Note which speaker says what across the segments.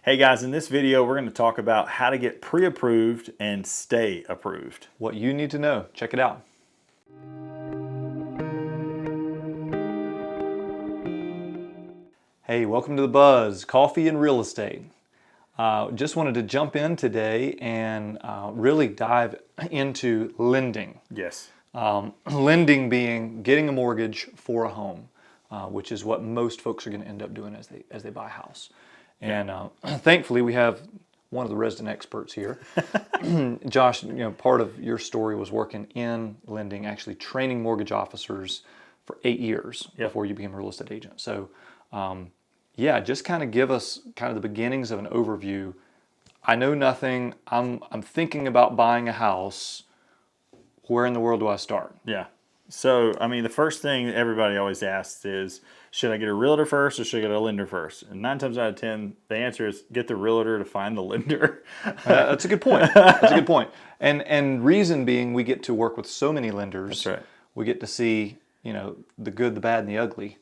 Speaker 1: Hey guys, in this video we're going to talk about how to get pre-approved and stay approved.
Speaker 2: What you need to know. Check it out. Hey, welcome to The Buzz, Coffee and Real Estate. Just wanted to jump in today and really dive into lending.
Speaker 1: Yes.
Speaker 2: Lending being getting a mortgage for a home, which is what most folks are going to end up doing as they buy a house. And thankfully, we have one of the resident experts here. Josh, part of your story was working in lending, actually training mortgage officers for 8 years before you became a real estate agent. So, just kind of give us kind of the beginnings of an overview. I know nothing. I'm thinking about buying a house. Where in the world do I start?
Speaker 1: Yeah. So, the first thing everybody always asks is, should I get a realtor first or should I get a lender first? And 9 times out of 10, the answer is get the realtor to find the lender.
Speaker 2: That's a good point. That's a good point. And reason being, we get to work with so many lenders.
Speaker 1: That's right.
Speaker 2: We get to see, the good, the bad, and the ugly.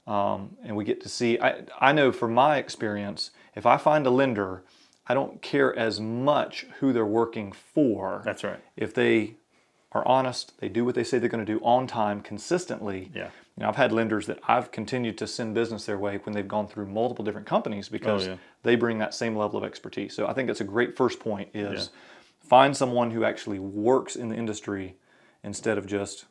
Speaker 2: And we get to see, I know from my experience, if I find a lender, I don't care as much who they're working for.
Speaker 1: That's right.
Speaker 2: If they are honest, they do what they say they're going to do on time, consistently.
Speaker 1: Yeah.
Speaker 2: I've had lenders that I've continued to send business their way when they've gone through multiple different companies because they bring that same level of expertise. So I think that's a great first point is find someone who actually works in the industry instead of just,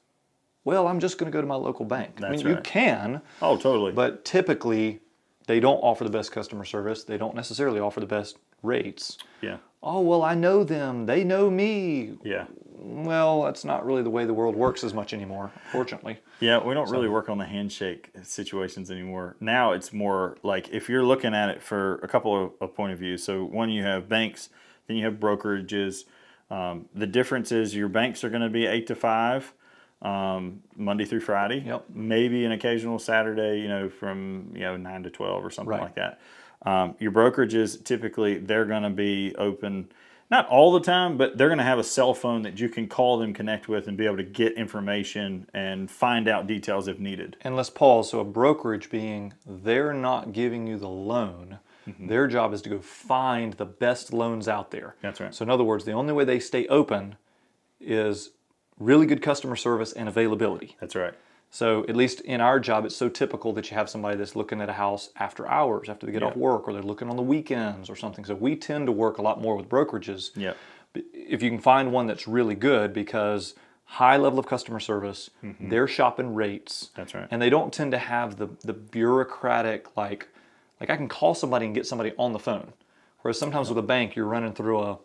Speaker 2: well, I'm just going to go to my local bank.
Speaker 1: That's
Speaker 2: you
Speaker 1: right.
Speaker 2: can.
Speaker 1: Oh, totally.
Speaker 2: But typically, they don't offer the best customer service. They don't necessarily offer the best rates.
Speaker 1: Yeah.
Speaker 2: Oh, well, I know them. They know me.
Speaker 1: Yeah.
Speaker 2: Well, that's not really the way the world works as much anymore, fortunately.
Speaker 1: Yeah, we don't really work on the handshake situations anymore. Now it's more like if you're looking at it for a couple of point of views. So one, you have banks, then you have brokerages. The difference is your banks are going to be 8 to 5, Monday through Friday.
Speaker 2: Yep.
Speaker 1: Maybe an occasional Saturday, from 9 to 12 or something
Speaker 2: Right.
Speaker 1: like that. Your brokerages, typically, they're going to be open. Not all the time, but they're going to have a cell phone that you can call them, connect with, and be able to get information and find out details if needed.
Speaker 2: And let's pause. So a brokerage being they're not giving you the loan. Mm-hmm. Their job is to go find the best loans out there.
Speaker 1: That's right.
Speaker 2: So in other words, the only way they stay open is really good customer service and availability.
Speaker 1: That's right.
Speaker 2: So at least in our job, it's so typical that you have somebody that's looking at a house after hours, after they get off work, or they're looking on the weekends or something. So we tend to work a lot more with brokerages.
Speaker 1: Yeah.
Speaker 2: If you can find one that's really good, because high level of customer service, they're shopping rates.
Speaker 1: That's right.
Speaker 2: And they don't tend to have the bureaucratic, like I can call somebody and get somebody on the phone. Whereas sometimes with a bank, you're running through a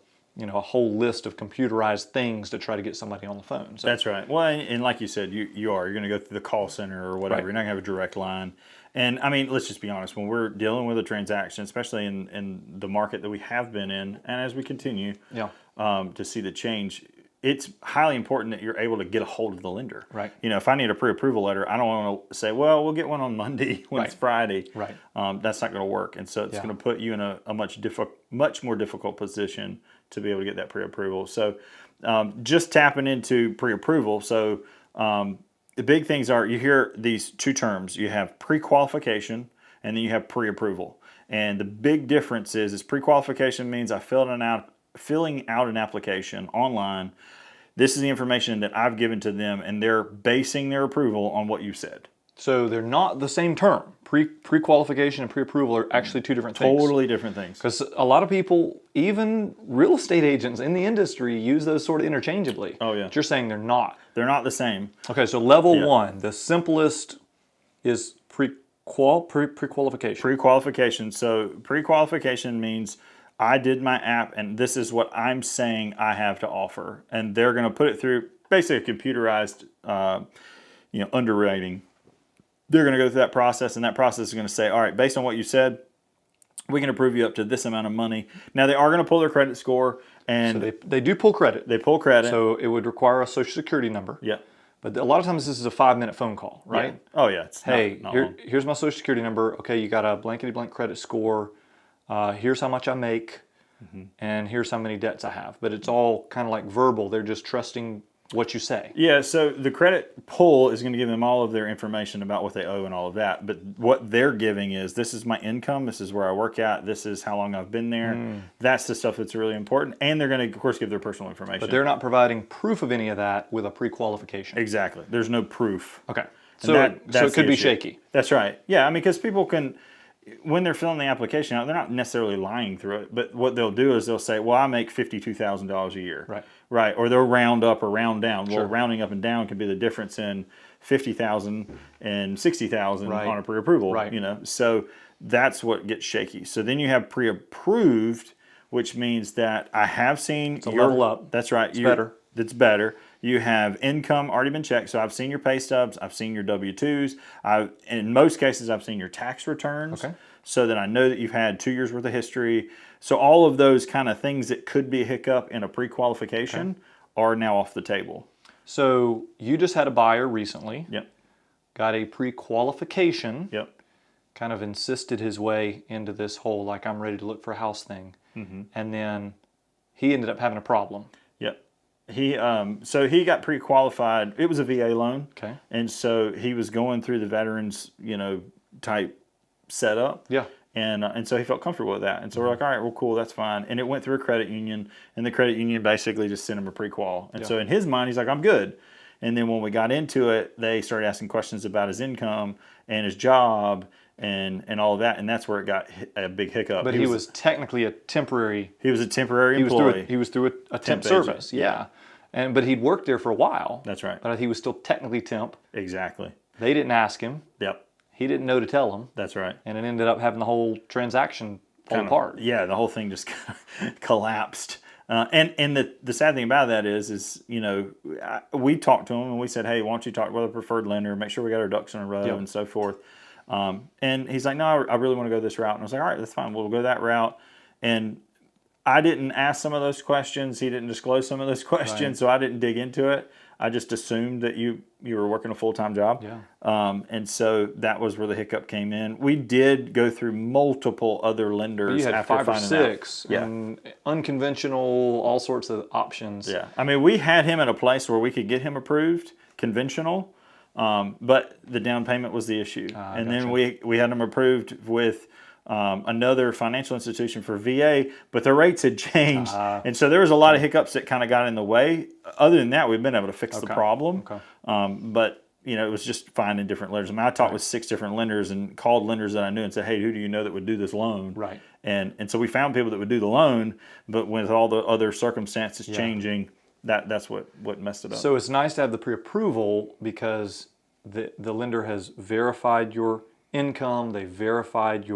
Speaker 2: whole list of computerized things to try to get somebody on the phone. So.
Speaker 1: That's right. Well, and like you said, you're going to go through the call center or whatever.
Speaker 2: Right.
Speaker 1: You're not going to have a direct line. And let's just be honest. When we're dealing with a transaction, especially in the market that we have been in, and as we continue to see the change, it's highly important that you're able to get a hold of the lender.
Speaker 2: Right.
Speaker 1: If I need a pre-approval letter, I don't want to say, well, we'll get one on Monday when it's Friday.
Speaker 2: Right.
Speaker 1: That's not going to work. And so it's going to put you in a much more difficult position to be able to get that pre-approval. So just tapping into pre-approval. So the big things are, you hear these two terms. You have pre-qualification and then you have pre-approval. And the big difference is pre-qualification means I filling out an application online. This is the information that I've given to them, and they're basing their approval on what you said.
Speaker 2: So they're not the same term. Pre-qualification and pre-approval are actually two different things.
Speaker 1: Totally different things.
Speaker 2: Because a lot of people, even real estate agents in the industry, use those sort of interchangeably.
Speaker 1: Oh, yeah.
Speaker 2: But you're saying they're not.
Speaker 1: They're not the same.
Speaker 2: Okay, so level one, the simplest is pre-qualification.
Speaker 1: Pre-qualification. So pre-qualification means I did my app, and this is what I'm saying I have to offer. And they're going to put it through basically a computerized underwriting. They're going to go through that process, and that process is going to say, all right, based on what you said, we can approve you up to this amount of money. Now, they are going to pull their credit score. And
Speaker 2: so they do pull credit.
Speaker 1: They pull credit.
Speaker 2: So it would require a social security number.
Speaker 1: Yeah.
Speaker 2: But a lot of times this is a 5-minute phone call, right?
Speaker 1: Yeah. Oh, yeah. It's
Speaker 2: hey,
Speaker 1: not long.
Speaker 2: Here's my social security number. Okay, you got a blankety-blank credit score. Here's how much I make. And here's how many debts I have. But it's all kind of like verbal. They're just trusting what you say.
Speaker 1: Yeah, so the credit pull is going to give them all of their information about what they owe and all of that. But what they're giving is, this is my income, this is where I work at, this is how long I've been there. That's the stuff that's really important. And they're going to, of course, give their personal information.
Speaker 2: But they're not providing proof of any of that with a pre-qualification.
Speaker 1: Exactly. There's no proof.
Speaker 2: Okay.
Speaker 1: So
Speaker 2: it could be shaky.
Speaker 1: That's right. Yeah, I mean, because people can, when they're filling the application out, they're not necessarily lying through it. But what they'll do is they'll say, well, I make $52,000 a year.
Speaker 2: Right.
Speaker 1: Right. Or they'll round up or round down.
Speaker 2: Sure.
Speaker 1: Well, rounding up and down can be the difference in 50,000 and 60,000
Speaker 2: Right.
Speaker 1: on a pre-approval.
Speaker 2: Right.
Speaker 1: You know, so that's what gets shaky. So then you have pre-approved, which means that I have seen
Speaker 2: It's a level up.
Speaker 1: That's right.
Speaker 2: It's better.
Speaker 1: That's better. You have income already been checked. So I've seen your pay stubs. I've seen your W-2s. In most cases, I've seen your tax returns.
Speaker 2: Okay.
Speaker 1: So that I know that you've had 2 years worth of history. So all of those kind of things that could be a hiccup in a pre-qualification are now off the table.
Speaker 2: So you just had a buyer recently.
Speaker 1: Yep.
Speaker 2: Got a pre-qualification.
Speaker 1: Yep.
Speaker 2: Kind of insisted his way into this whole, like, I'm ready to look for a house thing. And then he ended up having a problem.
Speaker 1: Yep. So he got pre-qualified. It was a VA loan.
Speaker 2: Okay.
Speaker 1: And so he was going through the veterans, type setup.
Speaker 2: Yeah.
Speaker 1: And so he felt comfortable with that. And so we're like, all right, well, cool, that's fine. And it went through a credit union, and the credit union basically just sent him a pre-qual. And so in his mind, he's like, I'm good. And then when we got into it, they started asking questions about his income and his job and all of that. And that's where it got a big hiccup.
Speaker 2: But he was technically a temporary.
Speaker 1: He was a temporary employee.
Speaker 2: He was through a temp
Speaker 1: Temp
Speaker 2: service.
Speaker 1: agent.
Speaker 2: Yeah. But he'd worked there for a while.
Speaker 1: That's right.
Speaker 2: But he was still technically temp.
Speaker 1: Exactly.
Speaker 2: They didn't ask him.
Speaker 1: Yep.
Speaker 2: He didn't know to tell them.
Speaker 1: That's right.
Speaker 2: And it ended up having the whole transaction fall apart.
Speaker 1: Yeah, the whole thing just kind of collapsed. And the sad thing about that is we talked to him and we said, hey, why don't you talk with a preferred lender, make sure we got our ducks in a row and so forth. And he's like, no, I really want to go this route. And I was like, all right, that's fine. We'll go that route. And I didn't ask some of those questions. He didn't disclose some of those questions, so I didn't dig into it. I just assumed that you were working a full-time job.
Speaker 2: Yeah.
Speaker 1: And so that was where the hiccup came in. We did go through multiple other lenders.
Speaker 2: You had
Speaker 1: after
Speaker 2: 5 or
Speaker 1: finding
Speaker 2: 6
Speaker 1: out.
Speaker 2: and unconventional, all sorts of options.
Speaker 1: Yeah. I mean, we had him in a place where we could get him approved, conventional, but the down payment was the issue. And then we had him approved with another financial institution for VA, but the rates had changed. And so there was a lot of hiccups that kind of got in the way. Other than that, we've been able to fix the problem. But, it was just finding different lenders. I mean, I talked with 6 different lenders and called lenders that I knew and said, hey, who do you know that would do this loan?
Speaker 2: Right.
Speaker 1: And so we found people that would do the loan, but with all the other circumstances changing, that's what messed it up.
Speaker 2: So it's nice to have the pre-approval because the lender has verified your income, they verified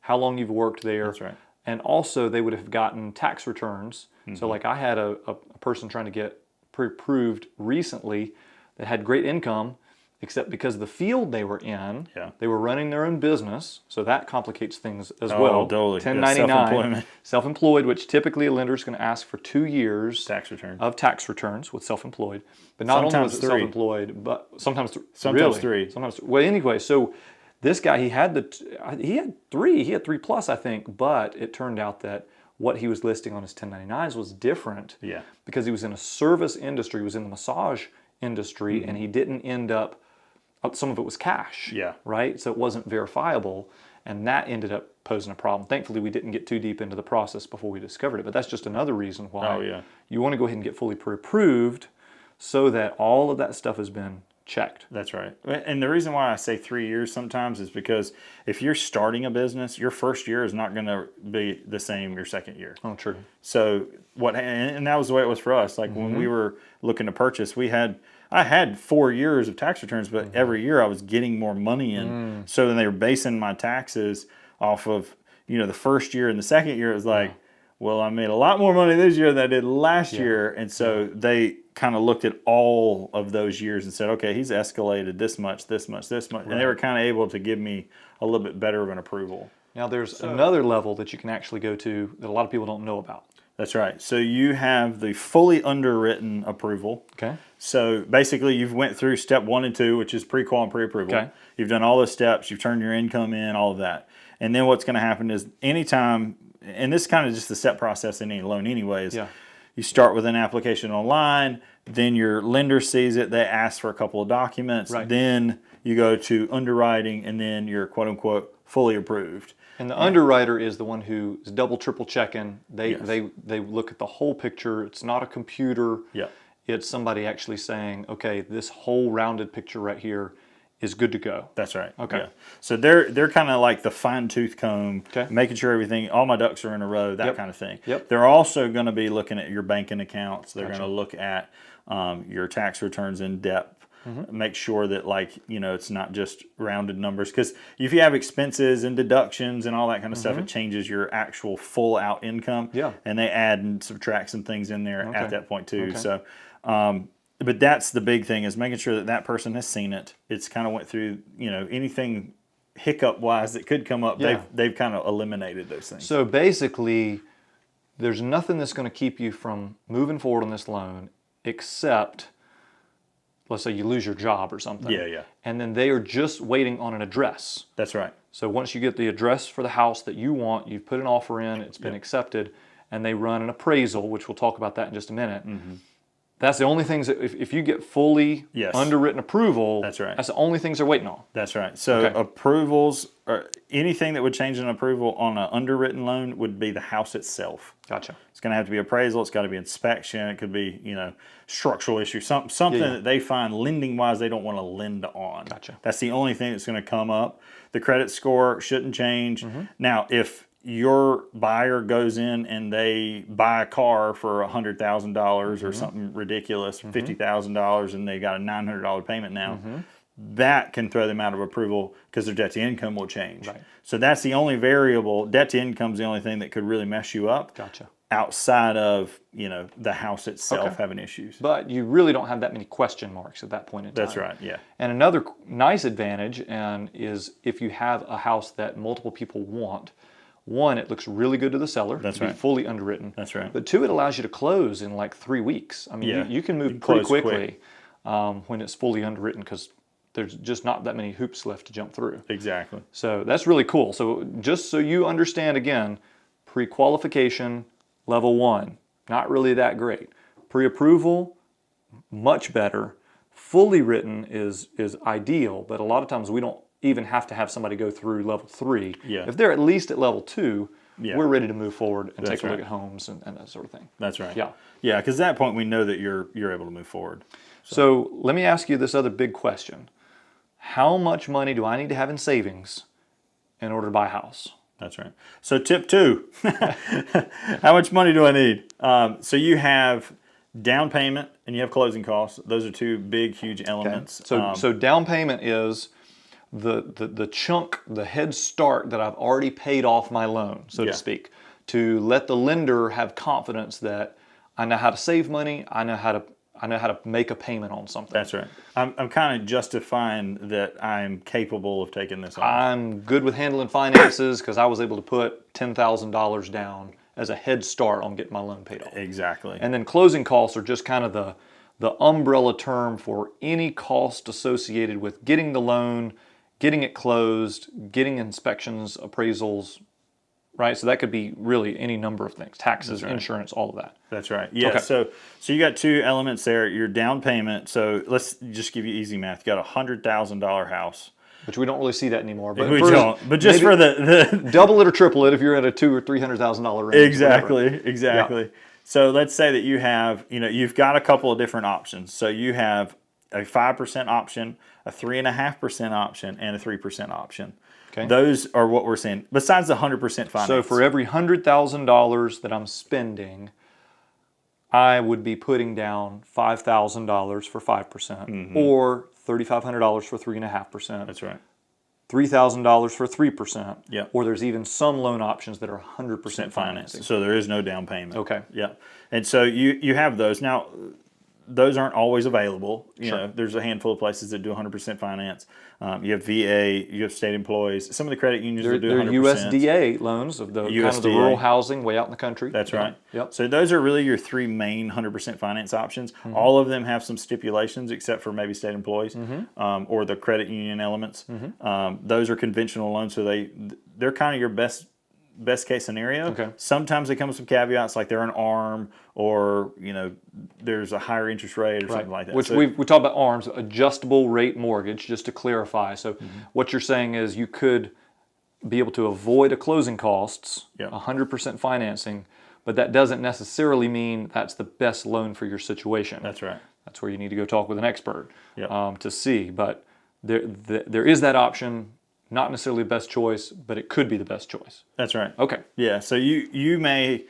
Speaker 2: how long you've worked there.
Speaker 1: That's right.
Speaker 2: And also they would have gotten tax returns. So like I had a person trying to get pre-approved recently that had great income, except because of the field they were in, they were running their own business, so that complicates things as well.
Speaker 1: Totally.
Speaker 2: 1099, self-employed, which typically a lender is going to ask for 2 years of tax returns with self-emploed. But not only was it self-employed, but sometimes 3. Sometimes, well, anyway, so this guy, he had 3 plus, I think, but it turned out that what he was listing on his 1099s was different because he was in a service industry, he was in the massage industry, and he didn't end up, some of it was cash, right? So it wasn't verifiable, and that ended up posing a problem. Thankfully, we didn't get too deep into the process before we discovered it, but that's just another reason why you want to go ahead and get fully pre-approved so that all of that stuff has been checked.
Speaker 1: That's right. And the reason why I say 3 years sometimes is because if you're starting a business, your first year is not going to be the same your second year.
Speaker 2: Oh, true.
Speaker 1: So and that was the way it was for us. Like when we were looking to purchase, I had 4 years of tax returns, but every year I was getting more money in. So then they were basing my taxes off of, the first year and the second year. It was like, well, I made a lot more money this year than I did last year. And so they kind of looked at all of those years and said, okay, he's escalated this much, this much, this much. And they were kind of able to give me a little bit better of an approval.
Speaker 2: Now there's another level that you can actually go to that a lot of people don't know about.
Speaker 1: That's right. So you have the fully underwritten approval.
Speaker 2: Okay.
Speaker 1: So basically you've went through step 1 and 2, which is pre-qual and pre-approval.
Speaker 2: Okay.
Speaker 1: You've done all those steps. You've turned your income in, all of that. And then what's going to happen is anytime, and this is kind of just the step process in any loan anyways, You start with an application online, then your lender sees it, they ask for a couple of documents,
Speaker 2: Right.
Speaker 1: then you go to underwriting, and then you're quote unquote fully approved.
Speaker 2: And the underwriter is the one who is double, triple checking.
Speaker 1: Yes.
Speaker 2: They look at the whole picture. It's not a computer.
Speaker 1: Yeah.
Speaker 2: It's somebody actually saying, okay, this whole rounded picture right here is good to go.
Speaker 1: That's right.
Speaker 2: Okay.
Speaker 1: Yeah. So they're kind of like the fine tooth comb,
Speaker 2: Okay.
Speaker 1: making sure everything, all my ducks are in a row, that
Speaker 2: Yep.
Speaker 1: kind of thing.
Speaker 2: Yep.
Speaker 1: They're also going to be looking at your banking accounts. They're
Speaker 2: Gotcha.
Speaker 1: going to look at your tax returns in depth. Make sure that it's not just rounded numbers, because if you have expenses and deductions and all that kind of stuff, it changes your actual full out income.
Speaker 2: Yeah.
Speaker 1: And they add and subtract some things in there
Speaker 2: Okay.
Speaker 1: at that point too.
Speaker 2: Okay.
Speaker 1: So, but that's the big thing, is making sure that that person has seen it. It's kind of went through, anything hiccup wise that could come up.
Speaker 2: Yeah.
Speaker 1: They've kind of eliminated those things.
Speaker 2: So basically, there's nothing that's going to keep you from moving forward on this loan except, let's say you lose your job or something.
Speaker 1: Yeah.
Speaker 2: And then they are just waiting on an address.
Speaker 1: That's right.
Speaker 2: So once you get the address for the house that you want, you've put an offer in, it's been accepted, and they run an appraisal, which we'll talk about that in just a minute. That's the only things that if you get fully
Speaker 1: Yes.
Speaker 2: underwritten approval,
Speaker 1: That's right.
Speaker 2: that's the only things they're waiting on.
Speaker 1: That's right. So
Speaker 2: Okay.
Speaker 1: approvals, or anything that would change an approval on an underwritten loan would be the house itself.
Speaker 2: Gotcha.
Speaker 1: It's going to have to be appraisal. It's got to be inspection. It could be, structural issue, something
Speaker 2: Yeah.
Speaker 1: that they find lending wise they don't want to lend on.
Speaker 2: Gotcha.
Speaker 1: That's the only thing that's going to come up. The credit score shouldn't change. Now, if your buyer goes in and they buy a car for $100,000 or something ridiculous, $50,000, and they got a $900 payment now, that can throw them out of approval because their debt to income will change.
Speaker 2: Right.
Speaker 1: So that's the only variable. Debt to income is the only thing that could really mess you up.
Speaker 2: Gotcha.
Speaker 1: Outside of the house itself
Speaker 2: Okay.
Speaker 1: having issues.
Speaker 2: But you really don't have that many question marks at that point in time.
Speaker 1: That's right. Yeah.
Speaker 2: And another nice advantage is if you have a house that multiple people want. One, it looks really good to the seller.
Speaker 1: That's
Speaker 2: to be
Speaker 1: right.
Speaker 2: fully underwritten.
Speaker 1: That's right.
Speaker 2: But two, it allows you to close in like 3 weeks. I mean,
Speaker 1: Yeah.
Speaker 2: you can move
Speaker 1: You can
Speaker 2: pretty
Speaker 1: close
Speaker 2: quickly when it's fully underwritten because there's just not that many hoops left to jump through.
Speaker 1: Exactly.
Speaker 2: So that's really cool. So just so you understand again, pre-qualification, level 1, not really that great. Pre-approval, much better. Fully written is ideal, but a lot of times we don't even have to have somebody go through level 3.
Speaker 1: Yeah.
Speaker 2: If they're at least at level 2,
Speaker 1: Yeah.
Speaker 2: we're ready to move forward and
Speaker 1: That's
Speaker 2: take a look
Speaker 1: right.
Speaker 2: at homes and that sort of thing.
Speaker 1: That's right.
Speaker 2: Yeah.
Speaker 1: Yeah, because at that point we know that you're able to move forward.
Speaker 2: So let me ask you this other big question. How much money do I need to have in savings in order to buy a house?
Speaker 1: That's right. So tip 2, how much money do I need? So you have down payment and you have closing costs. Those are two big, huge elements.
Speaker 2: So down payment is the chunk, the head start that I've already paid off my loan, so
Speaker 1: Yeah.
Speaker 2: to speak, to let the lender have confidence that I know how to save money, I know how to make a payment on something.
Speaker 1: That's right. I'm kind of justifying that I'm capable of taking this on.
Speaker 2: I'm good with handling finances because I was able to put $10,000 down as a head start on getting my loan paid off.
Speaker 1: Exactly.
Speaker 2: And then closing costs are just kind of the umbrella term for any cost associated with getting the loan, getting it closed, getting inspections, appraisals, right? So that could be really any number of things, taxes,
Speaker 1: right.
Speaker 2: insurance, all of that.
Speaker 1: That's right. Yeah.
Speaker 2: Okay.
Speaker 1: So you got two elements there. Your down payment. So let's just give you easy math. You got $100,000 house.
Speaker 2: Which we don't really see that anymore. But
Speaker 1: We don't. But just for the
Speaker 2: double it or triple it if you're at a $200,000 or $300,000 range.
Speaker 1: exactly.
Speaker 2: Yeah.
Speaker 1: So let's say that you have, you've got a couple of different options. So you have a 5% option, a 3.5% option, and a 3% option.
Speaker 2: Okay.
Speaker 1: Those are what we're saying. Besides the 100% finance.
Speaker 2: So for every $100,000 that I'm spending, I would be putting down $5,000 for 5%, or $3,500 for 3.5%.
Speaker 1: That's right.
Speaker 2: $3,000 for 3%.
Speaker 1: Yeah.
Speaker 2: Or there's even some loan options that are 100% financing.
Speaker 1: So there is no down payment.
Speaker 2: Okay.
Speaker 1: Yeah. And so you have those. Now, those aren't always available. You
Speaker 2: Sure.
Speaker 1: know, there's a handful of places that do 100% finance. You have VA, you have state employees. Some of the credit unions will do
Speaker 2: They're
Speaker 1: 100%.
Speaker 2: USDA loans of the kind of the
Speaker 1: USDA.
Speaker 2: rural housing way out in the country.
Speaker 1: That's right.
Speaker 2: Yep.
Speaker 1: So those are really your three main 100% finance options. All of them have some stipulations, except for maybe state employees or the credit union elements. Those are conventional loans, so they're kind of your best best case scenario.
Speaker 2: Okay.
Speaker 1: Sometimes they come with some caveats, like they're an ARM, or there's a higher interest rate or something like that.
Speaker 2: Which we talk about ARMs, adjustable rate mortgage, just to clarify. So what you're saying is you could be able to avoid a closing costs, 100% financing, but that doesn't necessarily mean that's the best loan for your situation.
Speaker 1: That's right.
Speaker 2: That's where you need to go talk with an expert to see. But there is that option. Not necessarily the best choice, but it could be the best choice.
Speaker 1: That's right.
Speaker 2: Okay.
Speaker 1: Yeah. So you may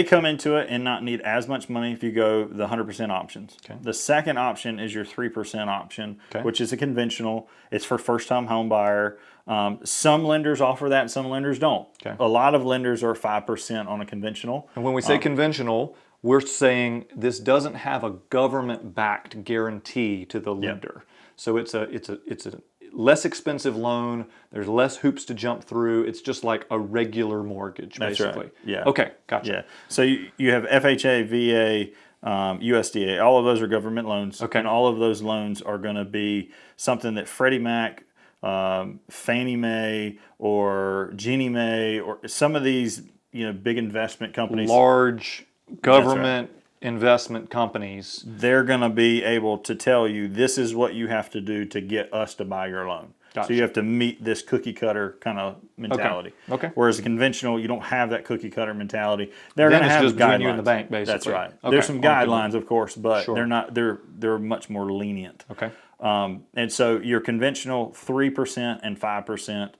Speaker 1: come into it and not need as much money if you go the 100% options.
Speaker 2: Okay.
Speaker 1: The second option is your 3% option,
Speaker 2: Okay.
Speaker 1: which is a conventional. It's for first-time home buyer. Some lenders offer that, and some lenders don't.
Speaker 2: Okay.
Speaker 1: A lot of lenders are 5% on a conventional.
Speaker 2: And when we say conventional, we're saying this doesn't have a government-backed guarantee to the lender. So it's a less expensive loan. There's less hoops to jump through. It's just like a regular mortgage, basically.
Speaker 1: That's right. Yeah.
Speaker 2: Okay, gotcha.
Speaker 1: Yeah. So you have FHA, VA, USDA. All of those are government loans.
Speaker 2: Okay.
Speaker 1: And all of those loans are going to be something that Freddie Mac, Fannie Mae, or Ginnie Mae, or some of these big investment companies,
Speaker 2: Large government investment companies.
Speaker 1: they're going to be able to tell you this is what you have to do to get us to buy your loan.
Speaker 2: Gotcha.
Speaker 1: So you have to meet this cookie cutter kind of mentality.
Speaker 2: Okay.
Speaker 1: Whereas a conventional, you don't have that cookie cutter mentality. They're
Speaker 2: Then
Speaker 1: going to
Speaker 2: it's
Speaker 1: have
Speaker 2: just
Speaker 1: guidelines.
Speaker 2: between you and the bank, basically.
Speaker 1: That's right.
Speaker 2: Okay.
Speaker 1: There's some guidelines, of course, but
Speaker 2: Sure.
Speaker 1: they're not. They're much more lenient.
Speaker 2: Okay.
Speaker 1: And so your conventional 3% and 5%.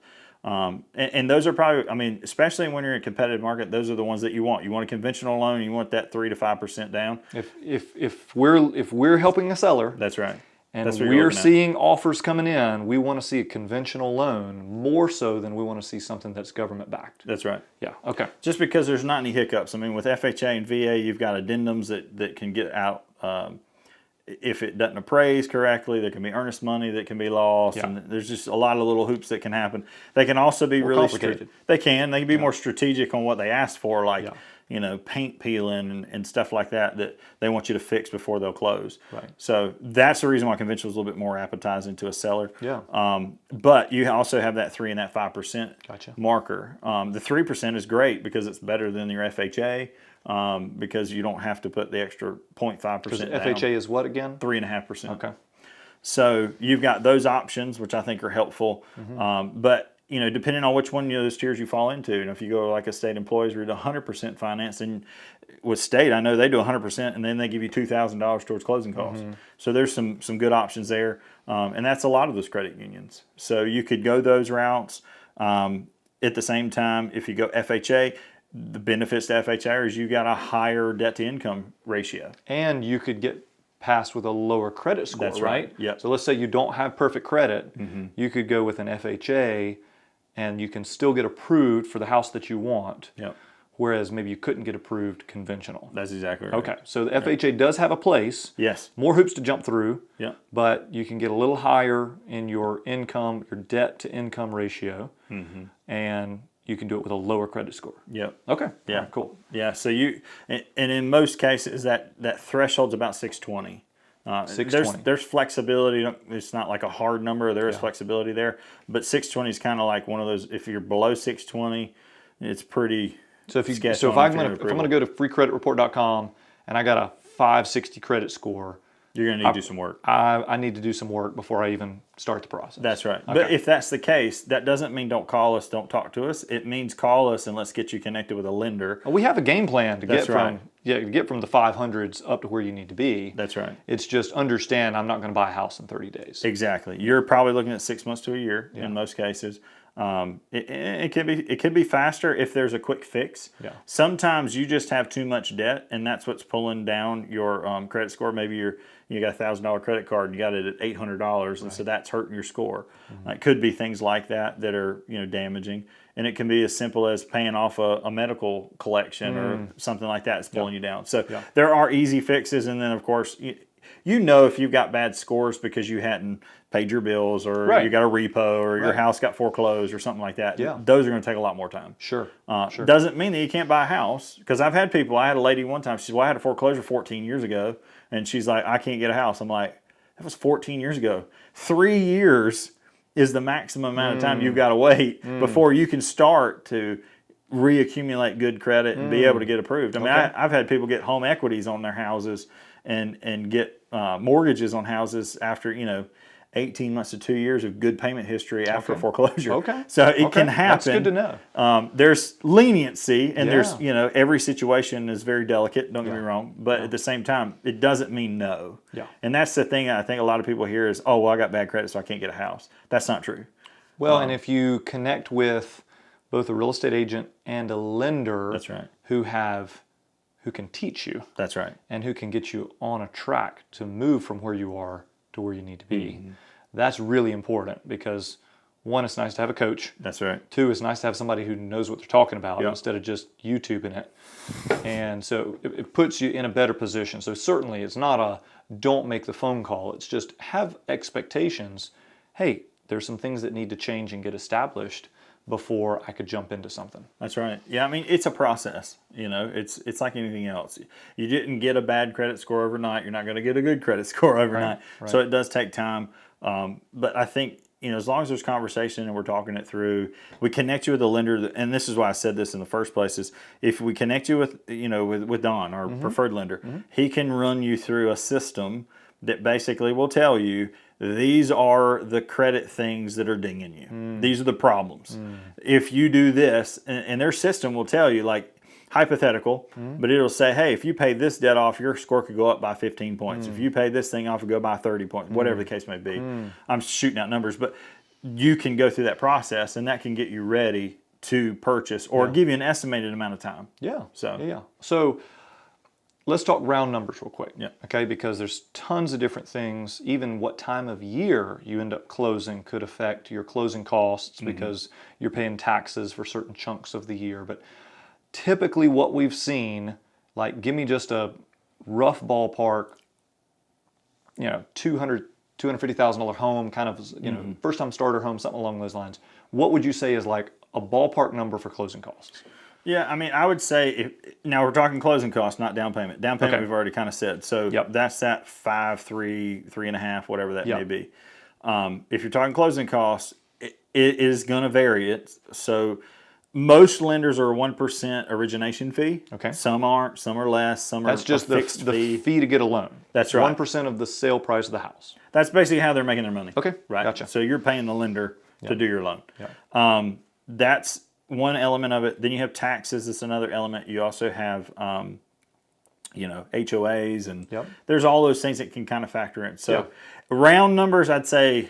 Speaker 1: And those are probably, I mean, especially when you're in a competitive market, those are the ones that you want. You want a conventional loan, you want that 3 to 5% down.
Speaker 2: If we're helping a seller,
Speaker 1: That's right.
Speaker 2: and
Speaker 1: That's what you're
Speaker 2: we're
Speaker 1: looking at.
Speaker 2: seeing offers coming in, we want to see a conventional loan more so than we want to see something that's government backed.
Speaker 1: That's right.
Speaker 2: Yeah. Okay.
Speaker 1: Just because there's not any hiccups. I mean, with FHA and VA, you've got addendums that can get out. If it doesn't appraise correctly, there can be earnest money that can be lost, and there's just a lot of little hoops that can happen. They can also be really
Speaker 2: complicated.
Speaker 1: They can be more strategic on what they ask for, like paint peeling and stuff like that they want you to fix before they'll close.
Speaker 2: Right.
Speaker 1: So that's the reason why conventional is a little bit more appetizing to a seller.
Speaker 2: Yeah.
Speaker 1: But you also have that 3 and that 5%
Speaker 2: Gotcha.
Speaker 1: marker. The 3% is great because it's better than your FHA. Because you don't have to put the extra 0.5% down.
Speaker 2: FHA is what again?
Speaker 1: 3.5%.
Speaker 2: Okay.
Speaker 1: So you've got those options, which I think are helpful. But depending on which one of those tiers you fall into, if you go like a state employees, we're at 100% finance, and with state, I know they do 100%, and then they give you $2,000 towards closing costs. So there's some good options there, and that's a lot of those credit unions. So you could go those routes. At the same time, if you go FHA, the benefits to FHA is you got a higher debt to income ratio.
Speaker 2: And you could get passed with a lower credit score,
Speaker 1: That's right. Yep.
Speaker 2: So let's say you don't have perfect credit, you could go with an FHA and you can still get approved for the house that you want.
Speaker 1: Yep.
Speaker 2: Whereas maybe you couldn't get approved conventional.
Speaker 1: That's exactly right.
Speaker 2: Okay, so the FHA does have a place.
Speaker 1: Yes.
Speaker 2: More hoops to jump through.
Speaker 1: Yeah.
Speaker 2: But you can get a little higher in your income, your debt to income ratio, and you can do it with a lower credit score.
Speaker 1: Yep.
Speaker 2: Okay.
Speaker 1: Yeah.
Speaker 2: All right, cool.
Speaker 1: Yeah. So and in most cases that threshold's about 620.
Speaker 2: 620.
Speaker 1: There's flexibility. It's not like a hard number. There is flexibility there, but 620 is kind of like one of those. If you're below 620, it's pretty.
Speaker 2: So if I'm going to go to freecreditreport.com and I got a 560 credit score,
Speaker 1: you're going to need to do some work.
Speaker 2: I need to do some work before I even start the process.
Speaker 1: That's right.
Speaker 2: Okay.
Speaker 1: But if that's the case, that doesn't mean don't call us, don't talk to us. It means call us and let's get you connected with a lender.
Speaker 2: We have a game plan to get
Speaker 1: That's right.
Speaker 2: to get from the 500s up to where you need to be.
Speaker 1: That's right.
Speaker 2: It's just understand I'm not going to buy a house in 30 days.
Speaker 1: Exactly. You're probably looking at 6 months to a year in most cases. It could be faster if there's a quick fix.
Speaker 2: Yeah.
Speaker 1: Sometimes you just have too much debt, and that's what's pulling down your credit score. Maybe you got a $1,000 credit card, and you got it at $800, and so that's hurting your score. It could be things like that are damaging, and it can be as simple as paying off a medical collection or something like that that's pulling you down. So there are easy fixes, and then of course if you've got bad scores because you hadn't paid your bills or you got a repo or your house got foreclosed or something like that.
Speaker 2: Yeah.
Speaker 1: Those are going to take a lot more time.
Speaker 2: Sure.
Speaker 1: Doesn't mean that you can't buy a house, because I've had people. I had a lady one time. She said, "Well, I had a foreclosure 14 years ago," and she's like, "I can't get a house." I'm like, "That was 14 years ago. 3 years is the maximum amount of time you've got to wait before you can start to reaccumulate good credit and be able to get approved. I mean,
Speaker 2: Okay.
Speaker 1: I've had people get home equities on their houses and get mortgages on houses after 18 months to 2 years of good payment history after
Speaker 2: Okay.
Speaker 1: foreclosure.
Speaker 2: Okay.
Speaker 1: So it
Speaker 2: Okay.
Speaker 1: can happen.
Speaker 2: That's good to know.
Speaker 1: There's leniency, and
Speaker 2: Yeah.
Speaker 1: there's every situation is very delicate. Don't get me wrong, but at the same time, it doesn't mean no.
Speaker 2: Yeah.
Speaker 1: And that's the thing I think a lot of people hear is, oh, well, I got bad credit, so I can't get a house. That's not true.
Speaker 2: Well, and if you connect with both a real estate agent and a lender,
Speaker 1: That's right.
Speaker 2: who can teach you
Speaker 1: That's right.
Speaker 2: and who can get you on a track to move from where you are to where you need to be, that's really important, because one, it's nice to have a coach.
Speaker 1: That's right.
Speaker 2: Two, it's nice to have somebody who knows what they're talking about
Speaker 1: Yep.
Speaker 2: instead of just YouTubing it. And so it puts you in a better position. So certainly it's not a don't make the phone call. It's just have expectations. Hey, there's some things that need to change and get established before I could jump into something.
Speaker 1: That's right. Yeah, I mean, it's a process. It's like anything else. You didn't get a bad credit score overnight. You're not going to get a good credit score overnight.
Speaker 2: Right.
Speaker 1: So it does take time. But I think, as long as there's conversation and we're talking it through, we connect you with a lender. And this is why I said this in the first place, is if we connect you with Don, our preferred lender, he can run you through a system that basically will tell you, these are the credit things that are dinging you. These are the problems. If you do this, and their system will tell you, like, hypothetical, but it'll say, hey, if you pay this debt off, your score could go up by 15 points. If you pay this thing off, it go by 30 points, whatever the case may be. I'm shooting out numbers, but you can go through that process, and that can get you ready to purchase or give you an estimated amount of time.
Speaker 2: Yeah.
Speaker 1: So
Speaker 2: So let's talk round numbers real quick.
Speaker 1: Yeah.
Speaker 2: Okay, because there's tons of different things. Even what time of year you end up closing could affect your closing costs, because you're paying taxes for certain chunks of the year. But typically what we've seen, like, give me just a rough ballpark, $250,000 home, kind of, first time starter home, something along those lines. What would you say is like a ballpark number for closing costs?
Speaker 1: Yeah, I mean, I would say, now we're talking closing costs, not down payment. Down payment,
Speaker 2: Okay.
Speaker 1: we've already kind of said. So that's that 5, 3, 3.5, whatever that may be. If you're talking closing costs, it is going to vary. So most lenders are a 1% origination fee.
Speaker 2: Okay.
Speaker 1: Some aren't. Some are less. Some are
Speaker 2: That's just
Speaker 1: a fixed
Speaker 2: the
Speaker 1: fee.
Speaker 2: fee to get a loan.
Speaker 1: That's right.
Speaker 2: 1% of the sale price of the house.
Speaker 1: That's basically how they're making their money.
Speaker 2: Okay,
Speaker 1: Right.
Speaker 2: gotcha.
Speaker 1: So you're paying the lender to do your loan.
Speaker 2: Yeah.
Speaker 1: That's one element of it. Then you have taxes. That's another element. You also have, HOAs, and there's all those things that can kind of factor in. So round numbers, I'd say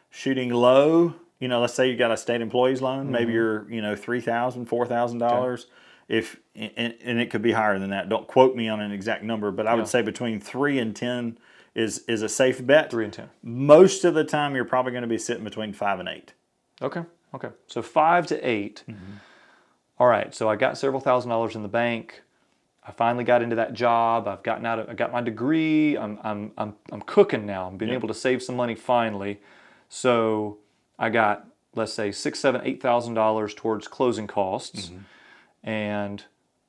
Speaker 1: shooting low, let's say you got a state employees loan, maybe you're, $3,000, $4,000. If, and it could be higher than that. Don't quote me on an exact number, but I would say between 3 and 10 is a safe bet.
Speaker 2: 3 and 10.
Speaker 1: Most of the time, you're probably going to be sitting between 5 and 8.
Speaker 2: Okay. So 5 to 8. All right. So I got several $1,000s in the bank. I finally got into that job. I got my degree. I'm cooking now. I'm being able to save some money finally. So I got, let's say, $6,000, $7,000, $8,000 towards closing costs, and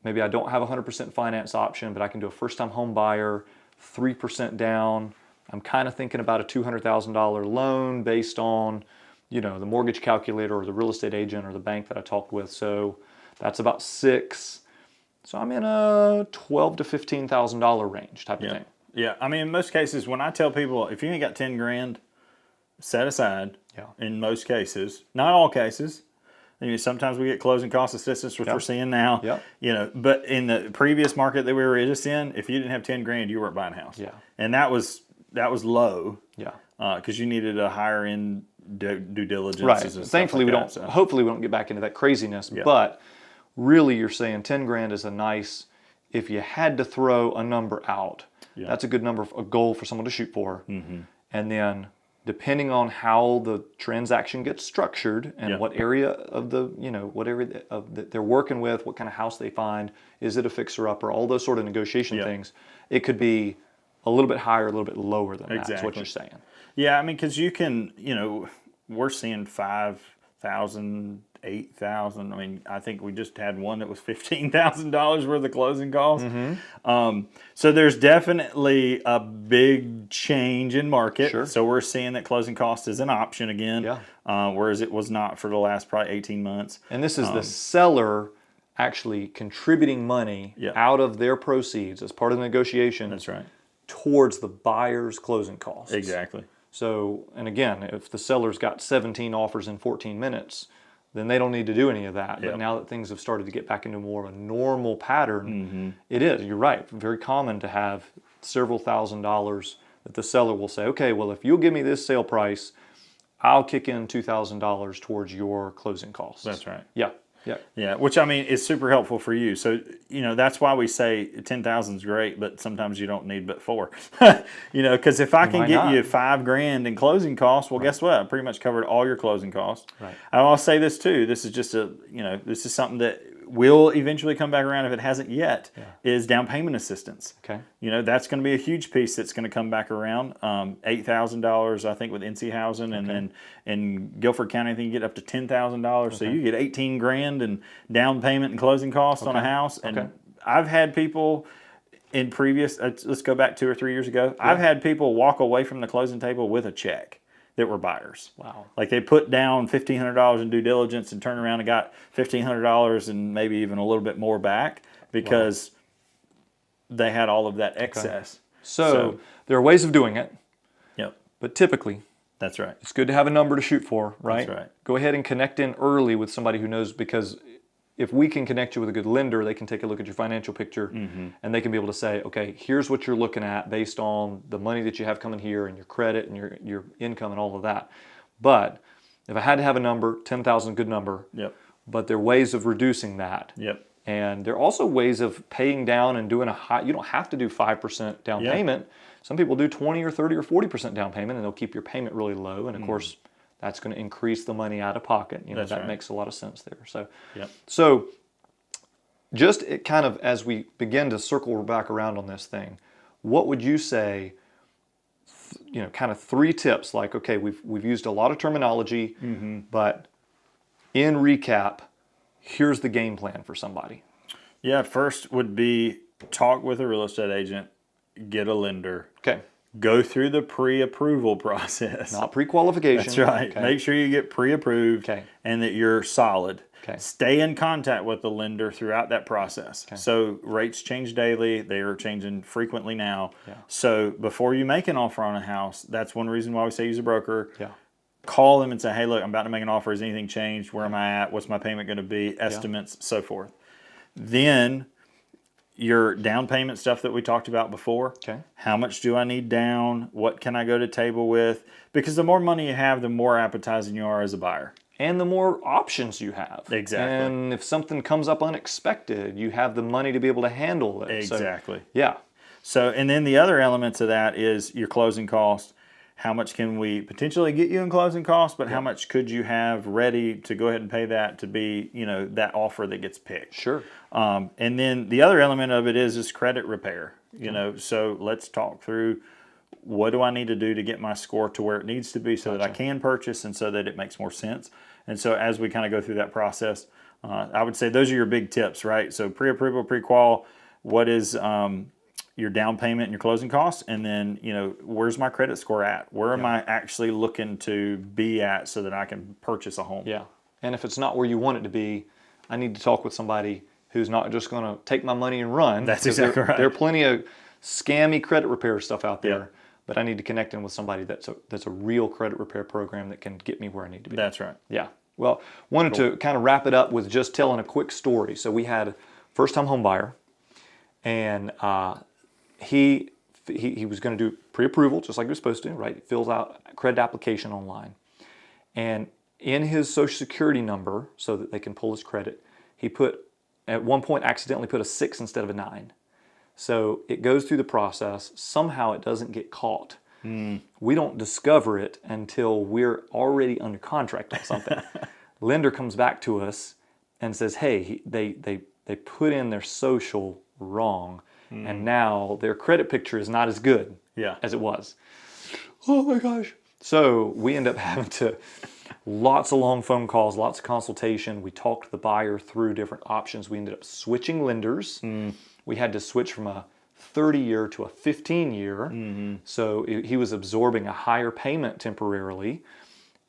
Speaker 2: maybe I don't have a 100% finance option, but I can do a first-time home buyer, 3% down. I'm kind of thinking about a $200,000 loan based on, the mortgage calculator or the real estate agent or the bank that I talked with. So that's about 6. So I'm in a $12,000 to $15,000 range type of thing.
Speaker 1: Yeah, I mean, in most cases, when I tell people, if you ain't got 10 grand set aside, in most cases, not all cases, sometimes we get closing cost assistance, which we're seeing now. But in the previous market that we were just in, if you didn't have 10 grand, you weren't buying a house. And that was low. Because you needed a higher end due diligence.
Speaker 2: Right.
Speaker 1: And
Speaker 2: Thankfully,
Speaker 1: stuff like that,
Speaker 2: hopefully we don't get back into that craziness. But really, you're saying 10 grand is a nice, if you had to throw a number out, that's a good number, a goal for someone to shoot for. And then, depending on how the transaction gets structured and what area of that they're working with, what kind of house they find, is it a fixer-upper, all those sort of negotiation things, it could be a little bit higher, a little bit lower than that, is what you're saying.
Speaker 1: Yeah, I mean, because you can, we're seeing $5,000, $8,000. I mean, I think we just had one that was $15,000 worth of closing costs. So there's definitely a big change in market.
Speaker 2: Sure.
Speaker 1: So we're seeing that closing cost is an option again, whereas it was not for the last probably 18 months.
Speaker 2: And this is the seller actually contributing money out of their proceeds as part of the negotiation.
Speaker 1: That's right.
Speaker 2: Towards the buyer's closing costs.
Speaker 1: Exactly.
Speaker 2: So, and again, if the seller's got 17 offers in 14 minutes, then they don't need to do any of that. But now that things have started to get back into more of a normal pattern, it is, you're right, very common to have several $1,000s that the seller will say, okay, well, if you'll give me this sale price, I'll kick in $2,000 towards your closing costs.
Speaker 1: That's right.
Speaker 2: Yeah.
Speaker 1: Yeah, which I mean is super helpful for you. So that's why we say 10,000 is great, but sometimes you don't need but 4. Because if I can get you $5,000 in closing costs, well, guess what? I pretty much covered all your closing costs.
Speaker 2: Right.
Speaker 1: I'll say this too. This is just this is something that will eventually come back around if it hasn't yet. Is down payment assistance.
Speaker 2: Okay.
Speaker 1: That's going to be a huge piece that's going to come back around. $8,000, I think, with NC Housing, and then in Guilford County, I think you get up to $10,000. So you get $18,000 in down payment and closing costs on a house. And I've had people in previous, let's go back 2 or 3 years ago. I've had people walk away from the closing table with a check that were buyers.
Speaker 2: Wow.
Speaker 1: Like they put down $1,500 in due diligence and turned around and got $1,500 and maybe even a little bit more back because they had all of that excess.
Speaker 2: So there are ways of doing it.
Speaker 1: Yep.
Speaker 2: But typically,
Speaker 1: that's right.
Speaker 2: It's good to have a number to shoot for, right?
Speaker 1: That's right.
Speaker 2: Go ahead and connect in early with somebody who knows, because if we can connect you with a good lender, they can take a look at your financial picture and they can be able to say, okay, here's what you're looking at based on the money that you have coming here and your credit and your income and all of that. But if I had to have a number, 10,000, good number.
Speaker 1: Yep.
Speaker 2: But there are ways of reducing that.
Speaker 1: Yep.
Speaker 2: And there are also ways of paying down and doing you don't have to do 5% down payment. Some people do 20 or 30 or 40% down payment and they'll keep your payment really low. And of course, that's going to increase the money out of pocket. That makes a lot of sense there. So just kind of as we begin to circle back around on this thing, what would you say, kind of 3 tips, like, okay, we've used a lot of terminology, but in recap, here's the game plan for somebody.
Speaker 1: Yeah, first would be talk with a real estate agent, get a lender.
Speaker 2: Okay.
Speaker 1: Go through the pre-approval process.
Speaker 2: Not pre-qualification.
Speaker 1: That's right.
Speaker 2: Okay.
Speaker 1: Make sure you get pre-approved and that you're solid.
Speaker 2: Okay.
Speaker 1: Stay in contact with the lender throughout that process. Okay. So rates change daily. They are changing frequently now. Yeah. So before you make an offer on a house, that's one reason why we say use a broker. Yeah. Call them and say, hey, look, I'm about to make an offer. Has anything changed? Where am I at? What's my payment going to be? Estimates, so forth. Then your down payment stuff that we talked about before. Okay. How much do I need down? What can I go to table with? Because the more money you have, the more appetizing you are as a buyer.
Speaker 2: And the more options you have.
Speaker 1: Exactly.
Speaker 2: And if something comes up unexpected, you have the money to be able to handle it.
Speaker 1: Exactly.
Speaker 2: So, yeah.
Speaker 1: So, and then the other elements of that is your closing costs. How much can we potentially get you in closing costs, but how much could you have ready to go ahead and pay that to be, that offer that gets picked?
Speaker 2: Sure.
Speaker 1: And then the other element of it is credit repair. So let's talk through, what do I need to do to get my score to where it needs to be so that I can purchase and so that it makes more sense. And so as we kind of go through that process, I would say those are your big tips, right? So pre-approval, pre-qual, what is your down payment and your closing costs, and then where's my credit score at? Where am I actually looking to be at so that I can purchase a home?
Speaker 2: Yeah, and if it's not where you want it to be, I need to talk with somebody who's not just going to take my money and run.
Speaker 1: That's exactly right.
Speaker 2: There are plenty of scammy credit repair stuff out there, but I need to connect in with somebody that's a real credit repair program that can get me where I need to be.
Speaker 1: That's right.
Speaker 2: Yeah. Well, wanted to kind of wrap it up with just telling a quick story. So we had a first-time home buyer, and he was going to do pre-approval, just like he was supposed to, right? He fills out a credit application online. And in his Social Security number, so that they can pull his credit, he at one point accidentally put a 6 instead of a 9. So it goes through the process. Somehow it doesn't get caught. We don't discover it until we're already under contract on something. Lender comes back to us and says, hey, they put in their social wrong. And now their credit picture is not as good as it was. Oh my gosh. So we end up having to Lots of long phone calls, lots of consultation. We talked the buyer through different options. We ended up switching lenders. We had to switch from a 30-year to a 15-year. So he was absorbing a higher payment temporarily.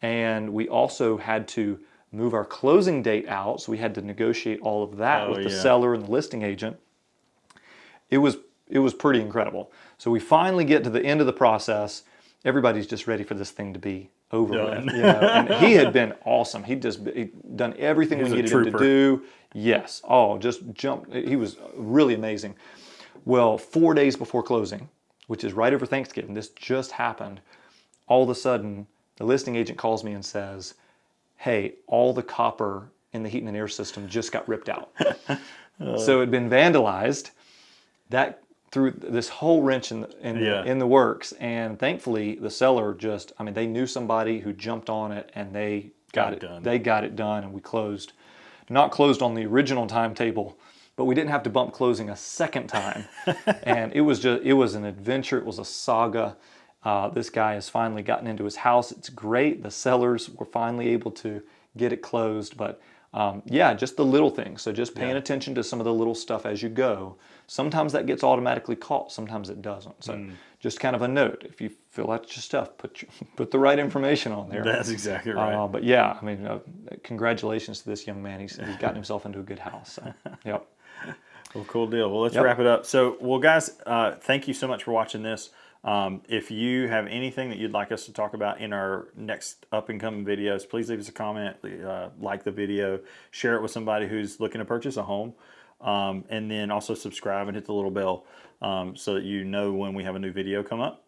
Speaker 2: And we also had to move our closing date out. So we had to negotiate all of that with the seller and the listing agent. It was pretty incredible. So we finally get to the end of the process. Everybody's just ready for this thing to be over with. You know? And he had been awesome. He'd done everything we needed him to do. Yes. Oh, just jumped. He was really amazing. Well, 4 days before closing, which is right over Thanksgiving, this just happened. All of a sudden, the listing agent calls me and says, hey, all the copper in the heating and air system just got ripped out. So it had been vandalized. That threw this whole wrench in the works. And thankfully, the seller they knew somebody who jumped on it and they got it done. They got it done and we closed. Not closed on the original timetable, but we didn't have to bump closing a second time. And it was an adventure. It was a saga. This guy has finally gotten into his house. It's great. The sellers were finally able to get it closed. But just the little things. So just paying attention to some of the little stuff as you go. Sometimes that gets automatically caught. Sometimes it doesn't. So just kind of a note. If you fill out your stuff, put the right information on there.
Speaker 1: That's exactly right.
Speaker 2: But yeah, I mean, congratulations to this young man. He's gotten himself into a good house. So, yep.
Speaker 1: Well, cool deal. Well, let's wrap it up. So, guys, thank you so much for watching this. If you have anything that you'd like us to talk about in our next up-and-coming videos, please leave us a comment, like the video, share it with somebody who's looking to purchase a home, and then also subscribe and hit the little bell so that you know when we have a new video come up.